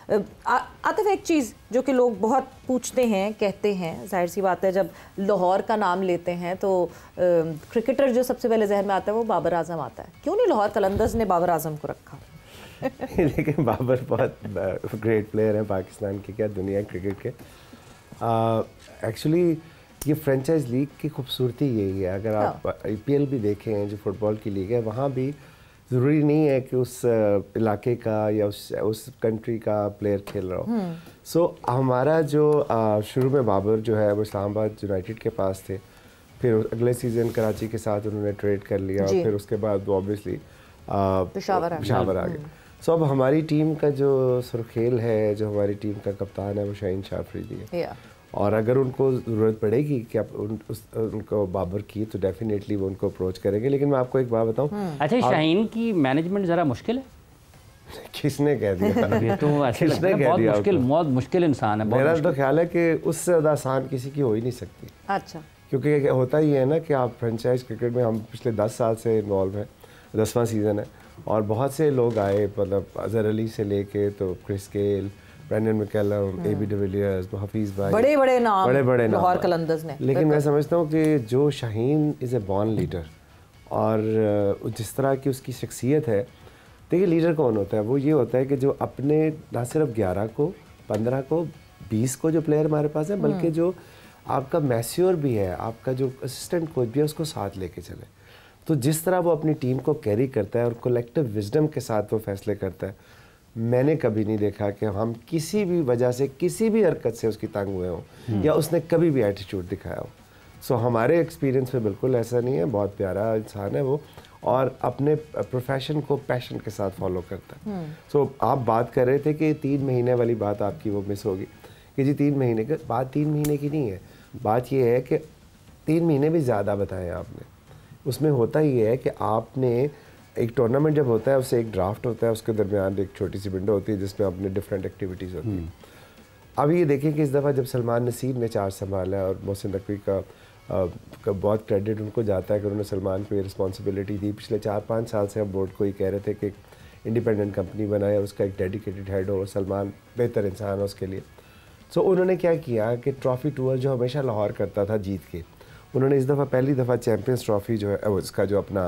आतिफ, एक चीज़ जो कि लोग बहुत पूछते हैं, कहते हैं, जाहिर सी बात है, जब लाहौर का नाम लेते हैं तो क्रिकेटर जो सबसे पहले जहन में आता है वो बाबर आजम आता है। क्यों नहीं लाहौर कलंदर्स ने बाबर आजम को रखा? लेकिन बाबर बहुत ग्रेट प्लेयर है पाकिस्तान के, क्या दुनिया क्रिकेट के। एक्चुअली ये फ्रेंचाइज लीग की खूबसूरती यही है। अगर आप IPL भी देखें हैं, जो फुटबॉल की लीग है, वहाँ भी ज़रूरी नहीं है कि उस इलाके का या उस कंट्री का प्लेयर खेल रहा हो। सो हमारा जो शुरू में बाबर जो है वो इस्लामाबाद यूनाइटेड के पास थे, फिर अगले सीज़न कराची के साथ उन्होंने ट्रेड कर लिया, और फिर उसके बाद वो ऑब्वियसली पेशावर आ गए। सो अब हमारी टीम का जो सुरखेल है, जो हमारी टीम का कप्तान है, वो शाहीन शाह अफरीदी है। और अगर उनको ज़रूरत पड़ेगी कि आप उनको बाबर की, तो डेफिनेटली वो उनको अप्रोच करेंगे। लेकिन मैं आपको एक बात बताऊं, अच्छा, शाहीन की मैनेजमेंट ज़रा मुश्किल है। किसने कह दिया? ये तो किसने कह दिया? बहुत मुश्किल इंसान है। मेरा तो ख्याल है कि उससे ज़्यादा आसान किसी की हो ही नहीं सकती। अच्छा, क्योंकि होता ही है ना कि आप फ्रेंचाइज क्रिकेट में, हम पिछले 10 साल से इन्वॉल्व हैं, 10वां सीज़न है, और बहुत से लोग आए, मतलब अजहर अली से लेके तो Chris Gayle, Brendon McCullum, AB de Villiers, Hafeez भाई, बड़े नाम लाहौर कलंदर्स ने। लेकिन मैं समझता हूँ कि जो Shaheen is a born leader, और जिस तरह की उसकी शख्सियत है, देखिए लीडर कौन होता है? वो ये होता है कि जो अपने ना सिर्फ 11 को, 15 को, 20 को जो प्लेयर हमारे पास है, बल्कि जो आपका मैस्योर भी है, आपका जो असिस्टेंट कोच भी है, उसको साथ लेके चले। तो जिस तरह वो अपनी टीम को कैरी करता है और कलेक्टिव विजडम के साथ वो फैसले करता है, मैंने कभी नहीं देखा कि हम किसी भी वजह से, किसी भी हरकत से उसकी तंग हुए हों, या उसने कभी भी एटीट्यूड दिखाया हो। सो हमारे एक्सपीरियंस में बिल्कुल ऐसा नहीं है। बहुत प्यारा इंसान है वो, और अपने प्रोफेशन को पैशन के साथ फॉलो करता है। सो आप बात कर रहे थे कि 3 महीने वाली बात आपकी वो मिस होगी, कि जी 3 महीने की बात 3 महीने की नहीं है। बात ये है कि 3 महीने भी ज़्यादा बताएं आपने। उसमें होता ही है कि आपने एक टूर्नामेंट जब होता है, उससे एक ड्राफ्ट होता है, उसके दरमियान एक छोटी सी विंडो होती है जिसमें अपने डिफरेंट एक्टिविटीज़ होती हैं। अब ये देखें कि इस दफ़ा जब सलमान नसीर ने चार्ज संभाला है, और मोहसिन नकवी का बहुत क्रेडिट उनको जाता है कि उन्होंने सलमान को ये रिस्पॉन्सिबिलिटी दी। पिछले 4-5 साल से हम बोर्ड को ही कह रहे थे कि इंडिपेंडेंट कंपनी बनाए, उसका एक डेडिकेटेड हेड हो, सलमान बेहतर इंसान हो उसके लिए। सो उन्होंने क्या किया कि ट्रॉफ़ी टूर जो हमेशा लाहौर करता था जीत के, उन्होंने इस दफ़ा पहली दफ़ा चैम्पियंस ट्रॉफ़ी जो है, उसका जो अपना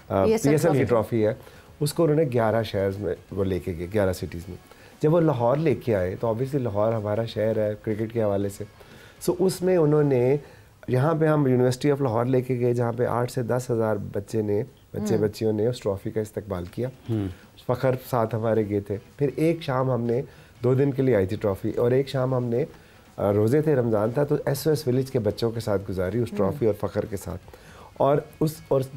PSL की ट्रॉफ़ी है, उसको उन्होंने 11 शहर में वो लेके गए, 11 सिटीज़ में। जब वो लाहौर लेके आए तो ऑब्वियसली लाहौर हमारा शहर है क्रिकेट के हवाले से। सो उसमें उन्होंने, यहाँ पे हम यूनिवर्सिटी ऑफ लाहौर लेके गए, जहाँ पे 8 से 10 हज़ार बच्चियों ने उस ट्रॉफ़ी का इस्तकबाल किया। फ़खर साथ हमारे गए थे। फिर एक शाम हमने 2 दिन के लिए आई थी ट्रॉफ़ी, और एक शाम हमने रोज़े थे, रमज़ान था, तो SOS विलेज के बच्चों के साथ गुजारी उस ट्रॉफ़ी और फ़खर के साथ। और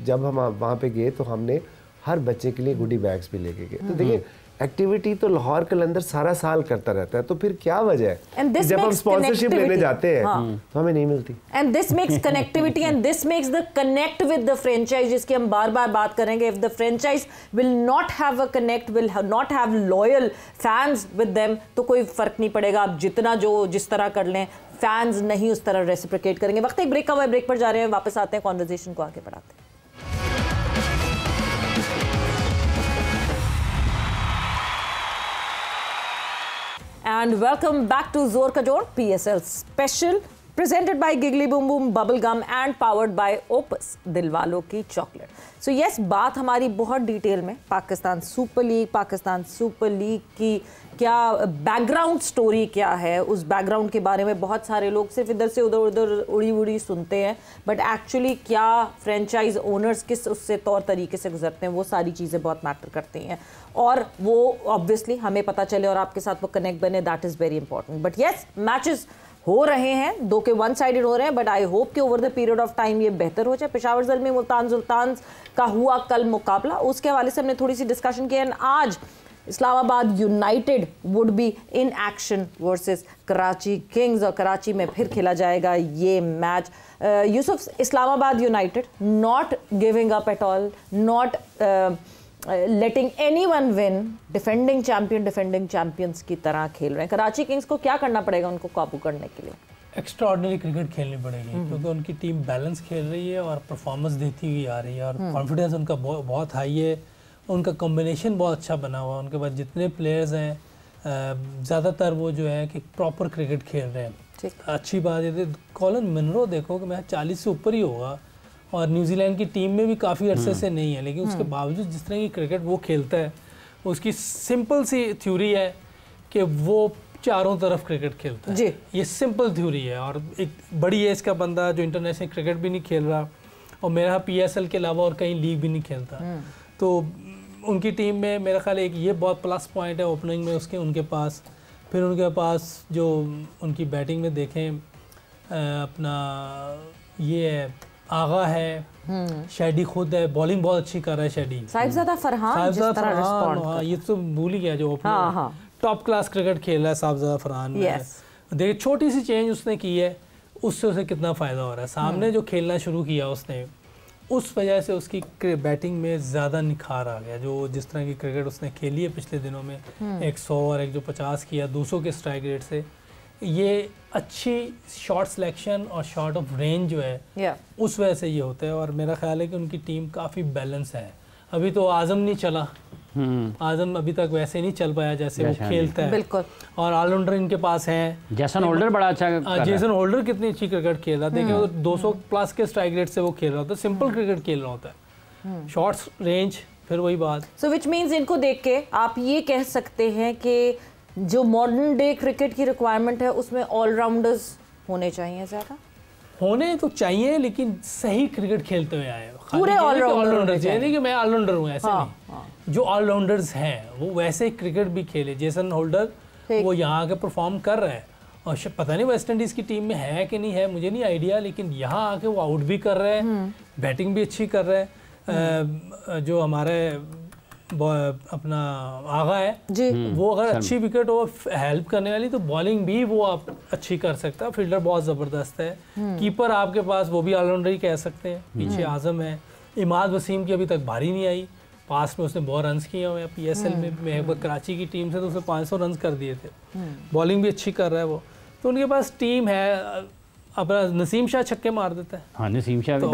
जब हम वहाँ पे गए तो हमने हर बच्चे के लिए गुडी बैग्स भी लेके गए। तो देखिए, एक्टिविटी तो लाहौर कलंदर सारा साल करता रहता है, तो फिर क्या वजह है जब हम स्पॉन्सरशिप लेने जाते हैं तो हमें नहीं मिलती? And this makes connectivity, and this makes the connect with the franchise, जिसकी हम बार बार बात करेंगे। If the franchise will not have a connect, will not have loyal fans with them, तो कोई फर्क नहीं पड़ेगा। आप जितना जो जिस तरह कर लें, फैंस नहीं उस तरह रेसिप्रोकेट करेंगे। वक्त एक ब्रेक का हुआ, ब्रेक पर जा रहे हैं, वापस आते हैं, कॉन्वर्सेशन को आगे बढ़ाते हैं। And welcome back to Zor Ka Jod PSL special, presented by Giggly Boom Boom Bubble Gum and powered by Opus, दिलवालों की चॉकलेट। सो यस, बात हमारी बहुत डिटेल में पाकिस्तान सुपर लीग की क्या बैकग्राउंड स्टोरी क्या है, उस बैकग्राउंड के बारे में बहुत सारे लोग सिर्फ इधर से उधर उड़ी सुनते हैं, बट एक्चुअली क्या फ्रेंचाइज ओनर्स किस उससे तौर तरीके से गुजरते हैं, वो सारी चीज़ें बहुत मैटर करती हैं। और वो ऑब्वियसली हमें पता चले और आपके साथ वो कनेक्ट बने, that is very important. But yes, matches हो रहे हैं, 2 के 1 साइडेड हो रहे हैं, बट आई होप कि over the period of time ये बेहतर हो जाए। पेशावर ज़ल्मी मुल्तान सुल्तान्स का हुआ कल मुकाबला, उसके हवाले से हमने थोड़ी सी डिस्कशन की। एंड आज Islamabad United would be in action versus Karachi Kings, और कराची में फिर खेला जाएगा ये match. Yusuf, Islamabad United not giving up at all, not letting anyone win, defending champions की तरह खेल रहे हैं। कराची किंग्स को क्या करना पड़ेगा उनको काबू करने के लिए? एक्स्ट्राऑर्डिनरी क्रिकेट खेलनी पड़ेगी, क्योंकि उनकी टीम बैलेंस खेल रही है और परफॉर्मेंस देती हुई आ रही है, और कॉन्फिडेंस उनका बहुत हाई है। उनका कॉम्बिनेशन बहुत अच्छा बना हुआ है, उनके पास जितने प्लेयर्स हैं ज़्यादातर वो जो है कि प्रॉपर क्रिकेट खेल रहे हैं। ठीक। अच्छी बात है, कॉलिन मुनरो देखो कि मैं 40 से ऊपर ही होगा और न्यूजीलैंड की टीम में भी काफ़ी अरसे से नहीं है, लेकिन उसके बावजूद जिस तरह की क्रिकेट वो खेलता है, उसकी सिंपल सी थ्योरी है कि वो चारों तरफ क्रिकेट खेलता है। ये सिंपल थ्योरी है। और एक बड़ी एज का बंदा जो इंटरनेशनल क्रिकेट भी नहीं खेल रहा और मेरा PSL के अलावा और कहीं लीग भी नहीं खेलता, तो उनकी टीम में मेरा ख्याल एक ये बहुत प्लस पॉइंट है ओपनिंग में उनके पास। फिर उनके पास जो उनकी बैटिंग में देखें अपना ये है, आगा है, शैडी खुद है, बॉलिंग बहुत अच्छी कर रहा है शैडी। साहिबजादा फरहान जिस तरह रिस्पॉन्ड हाँ, ये तो भूल ही गया जो ओपनर टॉप क्लास क्रिकेट खेल रहा है साहिबजादा फरहान में। देखिए छोटी सी चेंज उसने की है, उससे उसे कितना फ़ायदा हो रहा है। सामने जो खेलना शुरू किया उसने, उस वजह से उसकी बैटिंग में ज़्यादा निखार आ गया। जो जिस तरह की क्रिकेट उसने खेली है पिछले दिनों में, 100 और एक जो 50 किया 200 के स्ट्राइक रेट से, ये अच्छी शॉट सिलेक्शन और शॉट ऑफ रेंज जो है उस वजह से ये होता है। और मेरा ख्याल है कि उनकी टीम काफ़ी बैलेंस है। अभी तो आज़म नहीं चला, आज़म अभी तक वैसे नहीं चल पाया जैसे वो खेलता है। बिल्कुल। और ऑलराउंडर इनके पास हैं, जेसन होल्डर बड़ा अच्छा, जेसन होल्डर कितनी अच्छी क्रिकेट खेल रहा है। देखिए 200 प्लस के स्ट्राइक रेट से वो खेल रहा होता है, सिंपल क्रिकेट खेल रहा होता है, शॉर्ट्स रेंज, फिर वही बात। सो विच मीन्स इनको देख के आप ये कह सकते हैं कि जो मॉडर्न डे क्रिकेट की रिक्वायरमेंट है उसमें ऑलराउंडर्स होने चाहिए, ज़्यादा होने तो चाहिए, लेकिन सही क्रिकेट खेलते हुए आए। पूरे ऑलराउंडर चाहिए नहीं कि मैं ऑलराउंडर हूँ, ऐसे नहीं। जो ऑलराउंडर्स हैं वो वैसे क्रिकेट भी खेले। जेसन होल्डर वो यहाँ आके परफॉर्म कर रहा है, और पता नहीं वेस्ट इंडीज़ की टीम में है कि नहीं है, मुझे नहीं आइडिया, लेकिन यहाँ आके वो आउट भी कर रहा है, बैटिंग भी अच्छी कर रहा है। जो हमारे अपना आगा है जी, वो अगर अच्छी विकेट हो हेल्प करने वाली, तो बॉलिंग भी वो आप अच्छी कर सकता है। फील्डर बहुत ज़बरदस्त है। कीपर आपके पास वो भी ऑलराउंडर ही कह सकते हैं। पीछे आज़म है, इमाद वसीम की अभी तक बारी नहीं आई, पास में उसने बहुत रन्स किए हुए हैं। PSL में कराची की टीम से तो उसने 500 रन कर दिए थे। बॉलिंग भी अच्छी कर रहा है वो, तो उनके पास टीम है। अपना नसीम शाह छक्के मार देता है। हाँ, नसीम शाह तो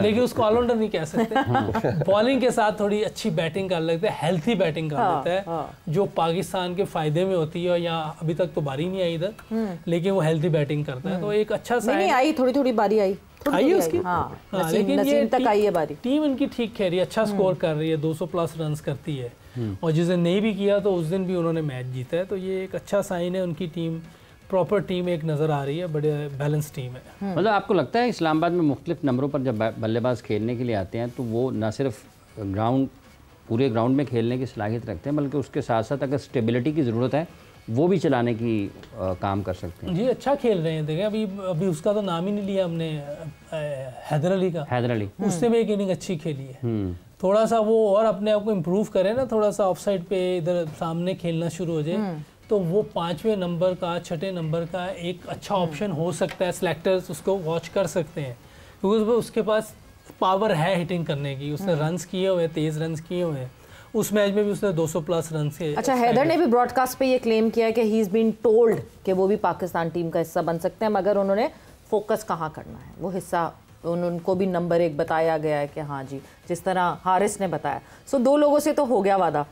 लेकिन उसको ऑलराउंडर नहीं कह सकते। बॉलिंग के साथ थोड़ी अच्छी बैटिंग कर लेते हैं, हेल्थी बैटिंग कर लेता है, जो पाकिस्तान के फायदे में होती है। और यहाँ अभी तक तो बारी नहीं आई इधर, लेकिन वो हेल्थी बैटिंग करता है, तो एक अच्छा साइन। नहीं आई, थोड़ी बारी आई उसकी। लेकिन नसीम तक आई है बारी। टीम इनकी ठीक खेल रही है, अच्छा स्कोर कर रही है, 200 प्लस रन करती है। और जिस दिन नहीं भी किया तो उस दिन भी उन्होंने मैच जीता है, तो ये एक अच्छा साइन है। उनकी टीम प्रॉपर टीम एक नज़र आ रही है, बड़े बैलेंस टीम है। मतलब आपको लगता है इस्लामाबाद में मुख्तलिफ नंबरों पर जब बल्लेबाज खेलने के लिए आते हैं तो वो न सिर्फ पूरे ग्राउंड में खेलने की सलाहियत रखते हैं, बल्कि उसके साथ साथ अगर स्टेबिलिटी की ज़रूरत है वो भी चलाने की काम कर सकते हैं। जी, अच्छा खेल रहे हैं। देखें अभी उसका तो नाम ही नहीं लिया हमने, हैदर अली का। हैदर अली उसने भी एक इनिंग अच्छी खेली है। थोड़ा सा वो और अपने आप को इम्प्रूव करे ना, थोड़ा सा ऑफ साइड पे इधर सामने खेलना शुरू हो जाए, तो वो 5वें नंबर का 6ठे नंबर का एक अच्छा ऑप्शन हो सकता है। सिलेक्टर्स उसको वॉच कर सकते हैं, क्योंकि उसके पास पावर है हिटिंग करने की। उसने रन्स किए हुए, तेज़ रन्स किए हुए हैं। उस मैच में भी उसने 200 प्लस रन से। अच्छा, हैदर ने भी ब्रॉडकास्ट पे ये क्लेम किया कि ही इज़ बीन टोल्ड कि वो भी पाकिस्तान टीम का हिस्सा बन सकते हैं, मगर उन्होंने फोकस कहाँ करना है वो हिस्सा उनको भी नंबर 1 बताया गया है कि हाँ जी, जिस तरह हारिस ने बताया। सो 2 लोगों से तो हो गया वादा।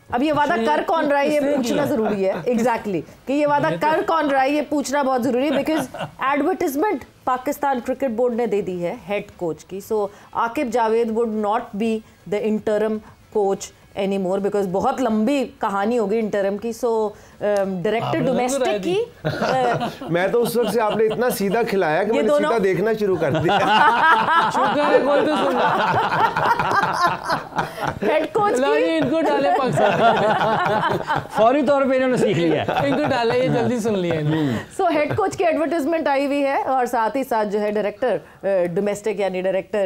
अब ये वादा कर कौन रहा है ये पूछना जरूरी है। एग्जैक्टली कि ये वादा कर कौन रहा है ये पूछना बहुत जरूरी है, because advertisement Pakistan cricket board ने दे दी है हेड कोच की। So Aqib Javed would not be the interim coach any more, because बहुत लंबी कहानी होगी इंटरम की। सो डायरेक्टर डोमेस्टिक की मैं तो उस वक्त से आपने इतना सीधा खिलाया कि मैंने सीधा देखना शुरू कर दिया। हेड कोच की इनको डाले फौरी तौर पे इन्होंने सीख लिया, इनको डाले, ये जल्दी सुन लिया। सो हेड कोच की एडवर्टाइजमेंट आई हुई है, और साथ ही साथ जो है डायरेक्टर डोमेस्टिक यानी डायरेक्टर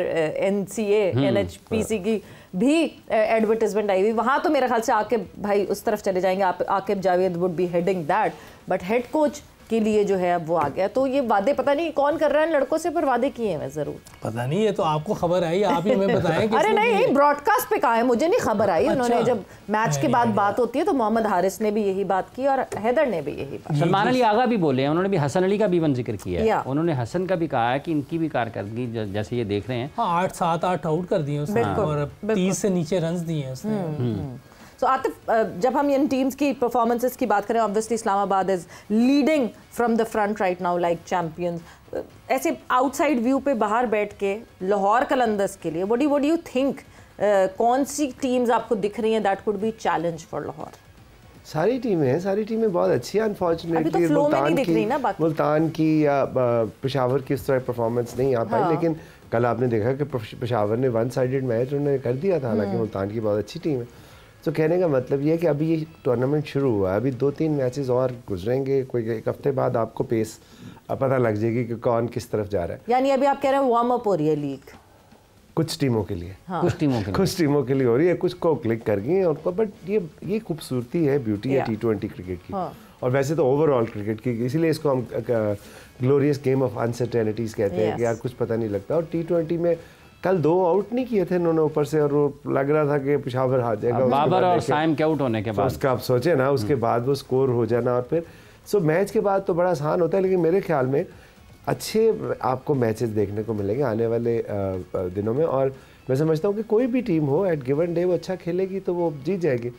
NCA NHPC की भी एडवर्टाइजमेंट आई हुई। वहाँ तो मेरे ख्याल से आकिब भाई उस तरफ चले जाएंगे, Aqib Javed would be heading that, but head coach के लिए जो है अब वो आ गया। तो ये वादे पता नहीं कौन कर रहा है लड़कों से, पर वादे किए हैं जरूर। पता नहीं, ये तो आपको खबर आई, आप ही हमें बताएं। अरे नहीं, ब्रॉडकास्ट पे कहा है, मुझे नहीं खबर आई। उन्होंने जब मैच के बाद बात होती है तो मोहम्मद हारिस ने भी यही बात की और हैदर ने भी यही बात। सलमान अली आगा भी बोले हैं, उन्होंने भी हसन अली का भी जिक्र किया है। उन्होंने हसन का भी कहा है कि इनकी भी कारकर्दगी जैसे ये देख रहे हैं। 8 7 8 आउट कर दिए उसने और 30 से नीचे रन दिए उसने। सो आतिफ, जब हम इन टीम्स की परफॉर्मेंसेस की बात करें, obviously Islamabad is leading from the front right now like champions. ऐसे आउटसाइड व्यू पे बाहर बैठ के लाहौर कलंदर्स के लिए व्हाट डू यू थिंक, कौन सी टीम्स आपको दिख रही हैं that could be challenge for Lahore? सारी टीमें बहुत अच्छी हैं। अनफॉर्चुनेटली तो मुल्तान की या पेशावर की उस तरह परफॉर्मेंस नहीं आ पाई, लेकिन कल आपने देखा कि पेशावर ने वन साइडेड मैच उन्होंने कर दिया था, हालांकि मुल्तान की बहुत अच्छी टीम है। तो कहने का मतलब ये है कि अभी ये टूर्नामेंट शुरू हुआ है, अभी 2-3 मैचेस और गुजरेंगे, कोई एक हफ्ते बाद आपको पेस पता लग जाएगी कि कौन किस तरफ जा रहा है। यानी अभी आप कह रहे हैं वार्म अप हो रही है लीग कुछ टीमों के लिए, कुछ टीमों के लिए हो रही है, कुछ को क्लिक कर गई हैं उनको, बट ये खूबसूरती है, ब्यूटी है T20 क्रिकेट की। और वैसे तो ओवरऑल क्रिकेट की, इसीलिए इसको हम ग्लोरियस गेम ऑफ अनसर्टेनिटीज कहते हैं कि यार कुछ पता नहीं लगता। और T20 में कल 2 आउट नहीं किए थे उन्होंने ऊपर से, और वो लग रहा था कि पेशावर हार जाएगा। बाबर और साइम के आउट होने के बाद उसका आप सोचे ना, उसके बाद वो स्कोर हो जाना, और फिर मैच के बाद तो बड़ा आसान होता है। लेकिन मेरे ख्याल में अच्छे आपको मैचेस देखने को मिलेंगे आने वाले दिनों में, और मैं समझता हूँ कि कोई भी टीम हो एट गिवन डे वो अच्छा खेलेगी तो वो जीत जाएगी।